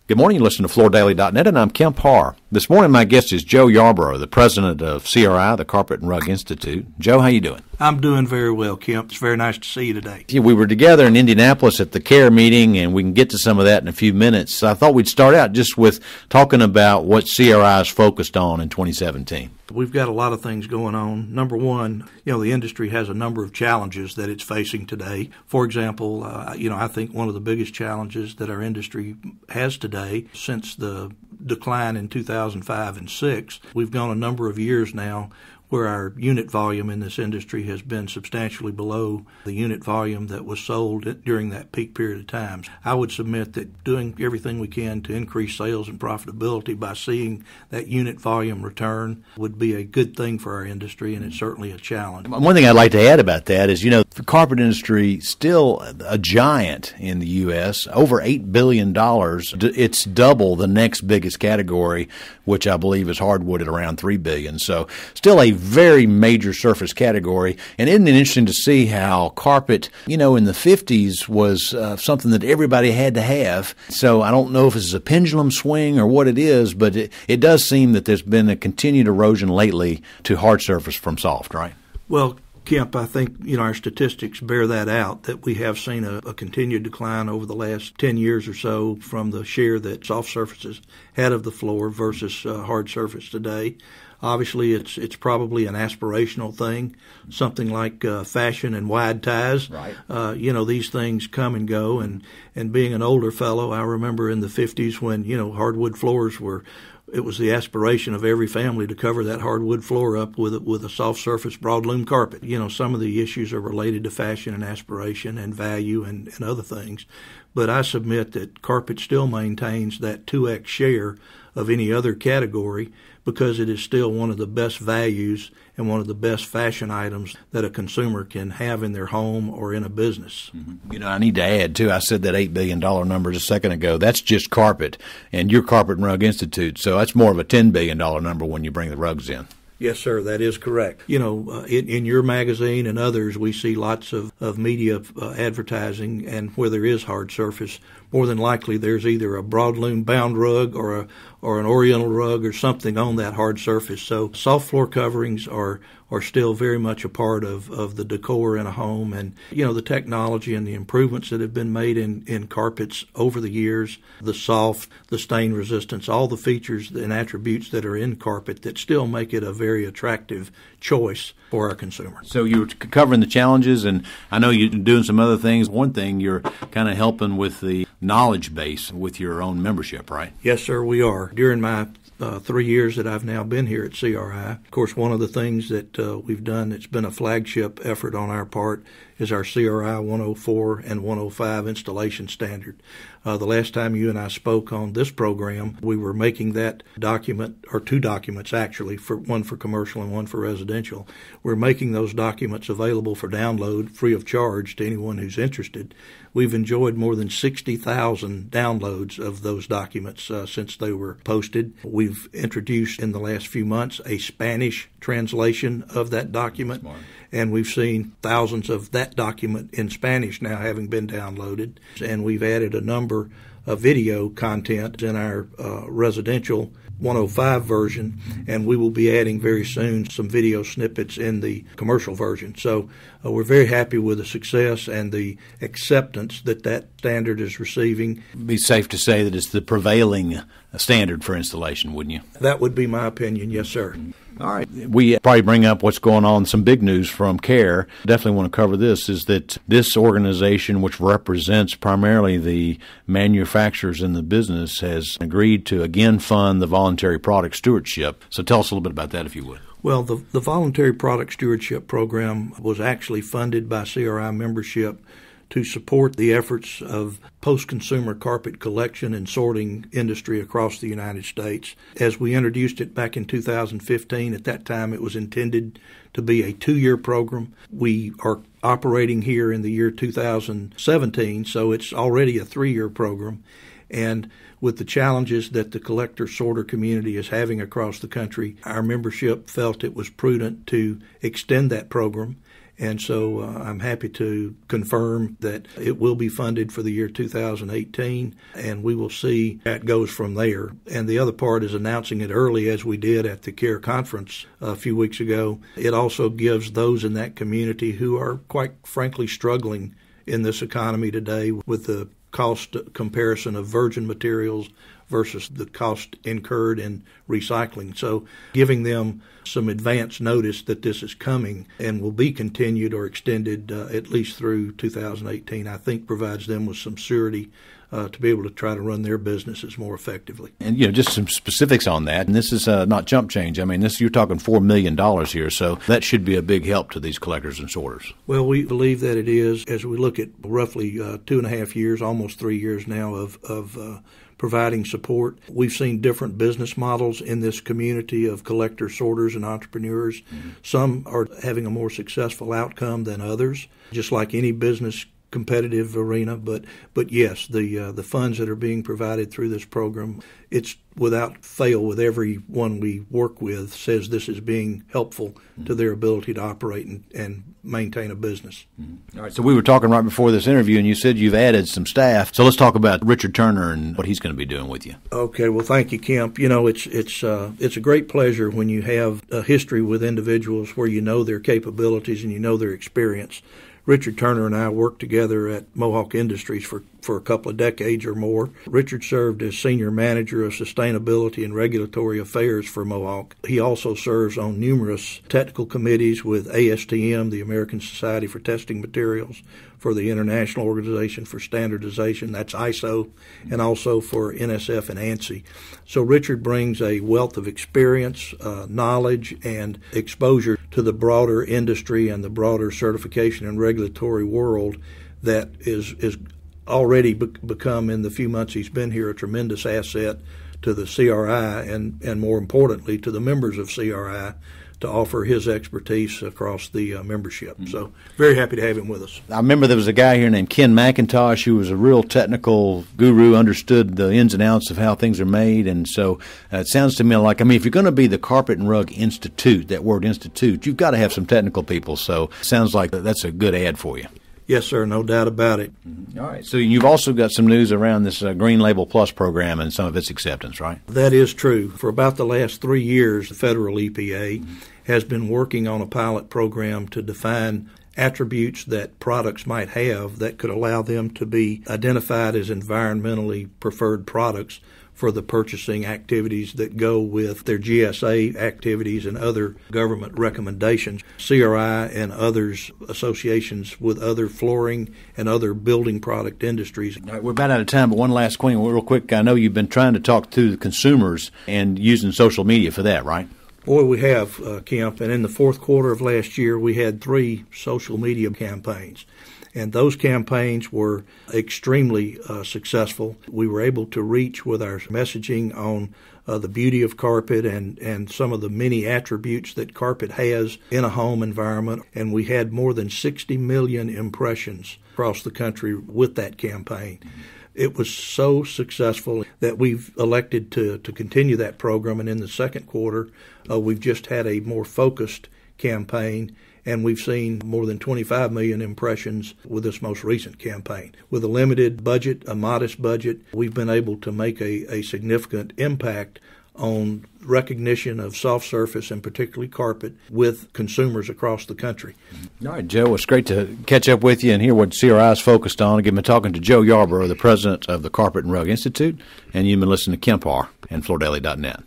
Good morning. You listen to FloorDaily.net, and I'm Kemp Harr. This morning, my guest is Joe Yarbrough, the president of CRI, the Carpet and Rug Institute. Joe, how you doing? I'm doing very well, Kemp. It's very nice to see you today. Yeah, we were together in Indianapolis at the CARE meeting, and we can get to some of that in a few minutes. So I thought we'd start out just with talking about what CRI is focused on in 2017. We've got a lot of things going on. Number one, the industry has a number of challenges that it's facing today. For example, I think one of the biggest challenges that our industry has today since the decline in 2005 and 6, we've gone a number of years now where our unit volume in this industry has been substantially below the unit volume that was sold during that peak period of time. I would submit that doing everything we can to increase sales and profitability by seeing that unit volume return would be a good thing for our industry, and it's certainly a challenge. One thing I'd like to add about that is, the carpet industry still a giant in the U.S., over $8 billion. It's double the next biggest category, which I believe is hardwood at around $3 billion. So still a very major surface category. And isn't it interesting to see how carpet, in the 50s was something that everybody had to have. So I don't know if it's a pendulum swing or what it is, but it does seem that there's been a continued erosion lately to hard surface from soft, right? Well, Kemp, I think, our statistics bear that out, that we have seen a continued decline over the last 10 years or so from the share that soft surfaces had of the floor versus hard surface today. Obviously, it's probably an aspirational thing, something like fashion and wide ties. Right. These things come and go. And being an older fellow, I remember in the 50s when, hardwood floors it was the aspiration of every family to cover that hardwood floor up with a soft surface broadloom carpet. Some of the issues are related to fashion and aspiration and value and other things. But I submit that carpet still maintains that 2x share of any other category because it is still one of the best values and one of the best fashion items that a consumer can have in their home or in a business. Mm-hmm. I need to add, too, I said that $8 billion number just a second ago. That's just carpet, and your Carpet and Rug Institute, so that's more of a $10 billion number when you bring the rugs in. Yes, sir, that is correct. In your magazine and others, we see lots of media advertising, and where there is hard surface, more than likely there's either a broadloom bound rug or an oriental rug or something on that hard surface. So soft floor coverings are still very much a part of the decor in a home, and the technology and the improvements that have been made in carpets over the years, the soft, the stain resistance, all the features and attributes that are in carpet that still make it a very attractive choice for our consumers. So you're covering the challenges, and I know you're doing some other things. One thing, you're kind of helping with the knowledge base with your own membership, right? Yes, sir, we are. During my 3 years that I've now been here at CRI, of course, one of the things that we've done that's been a flagship effort on our part is our CRI 104 and 105 installation standard. The last time you and I spoke on this program, we were making that document, or two documents actually, one for commercial and one for residential. We're making those documents available for download free of charge to anyone who's interested. We've enjoyed more than 60,000 downloads of those documents since they were posted. We've introduced in the last few months a Spanish translation of that document. Smart. And we've seen thousands of that document in Spanish now having been downloaded. And we've added a number of video content in our residential 105 version, and we will be adding very soon some video snippets in the commercial version. So we're very happy with the success and the acceptance that standard is receiving. It'd be safe to say that it's the prevailing standard for installation, wouldn't you? That would be my opinion, yes, sir. All right. We probably bring up what's going on, some big news from CARE. Definitely want to cover this, is that this organization, which represents primarily the manufacturers in the business, has agreed to again fund the Voluntary Product Stewardship. So tell us a little bit about that, if you would. Well, the Voluntary Product Stewardship program was actually funded by CRI membership to support the efforts of post-consumer carpet collection and sorting industry across the United States. As we introduced it back in 2015, at that time it was intended to be a 2-year program. We are operating here in the year 2017, so it's already a 3-year program. And with the challenges that the collector sorter community is having across the country, our membership felt it was prudent to extend that program And so I'm happy to confirm that it will be funded for the year 2018, and we will see how it goes from there. And the other part is announcing it early, as we did at the CARE conference a few weeks ago. It also gives those in that community who are, quite frankly, struggling in this economy today with the cost comparison of virgin materials versus the cost incurred in recycling. So giving them some advance notice that this is coming and will be continued or extended at least through 2018, I think provides them with some surety to be able to try to run their businesses more effectively. And, just some specifics on that. And this is not chump change. I mean, you're talking $4 million here, so that should be a big help to these collectors and sorters. Well, we believe that it is, as we look at roughly 2.5 years, almost 3 years now of providing support. We've seen different business models in this community of collectors, sorters, and entrepreneurs. Mm-hmm. Some are having a more successful outcome than others, just like any business competitive arena, but yes, the funds that are being provided through this program, it's without fail with everyone we work with says this is being helpful to their ability to operate and maintain a business. All right, so we were talking right before this interview, and you said you've added some staff. So let's talk about Richard Turner and what he's going to be doing with you. Okay, well, thank you, Kemp. It's a great pleasure when you have a history with individuals where you know their capabilities and you know their experience. Richard Turner and I worked together at Mohawk Industries for a couple of decades or more. Richard served as Senior Manager of Sustainability and Regulatory Affairs for Mohawk. He also serves on numerous technical committees with ASTM, the American Society for Testing Materials, for the International Organization for Standardization, that's ISO, and also for NSF and ANSI. So Richard brings a wealth of experience, knowledge, and exposure to the broader industry and the broader certification and regulatory world that is already become, in the few months he's been here, a tremendous asset to the CRI and more importantly to the members of CRI to offer his expertise across the membership. Mm-hmm. So very happy to have him with us. I remember there was a guy here named Ken Macintosh who was a real technical guru, understood the ins and outs of how things are made. And so it sounds to me like, if you're going to be the Carpet and Rug Institute, that word institute, you've got to have some technical people. So it sounds like that's a good ad for you. Yes, sir, no doubt about it. Mm-hmm. All right. So you've also got some news around this Green Label Plus program and some of its acceptance, right? That is true. For about the last 3 years, the federal EPA has been working on a pilot program to define attributes that products might have that could allow them to be identified as environmentally preferred products for the purchasing activities that go with their GSA activities and other government recommendations. CRI and others, associations with other flooring and other building product industries. All right, we're about out of time, but one last question real quick. I know you've been trying to talk to the consumers and using social media for that, right? Boy, we have, Kemp, and in the fourth quarter of last year, we had 3 social media campaigns. And those campaigns were extremely successful. We were able to reach with our messaging on the beauty of carpet and some of the many attributes that carpet has in a home environment. And we had more than 60 million impressions across the country with that campaign. It was so successful that we've elected to continue that program. And in the second quarter, we've just had a more focused campaign, and we've seen more than 25 million impressions with this most recent campaign. With a limited budget, a modest budget, we've been able to make a significant impact on recognition of soft surface and particularly carpet with consumers across the country. All right, Joe, it's great to catch up with you and hear what CRI is focused on. Again, been talking to Joe Yarbrough, the president of the Carpet and Rug Institute, and you've been listening to Kemp and FloorDaily.net.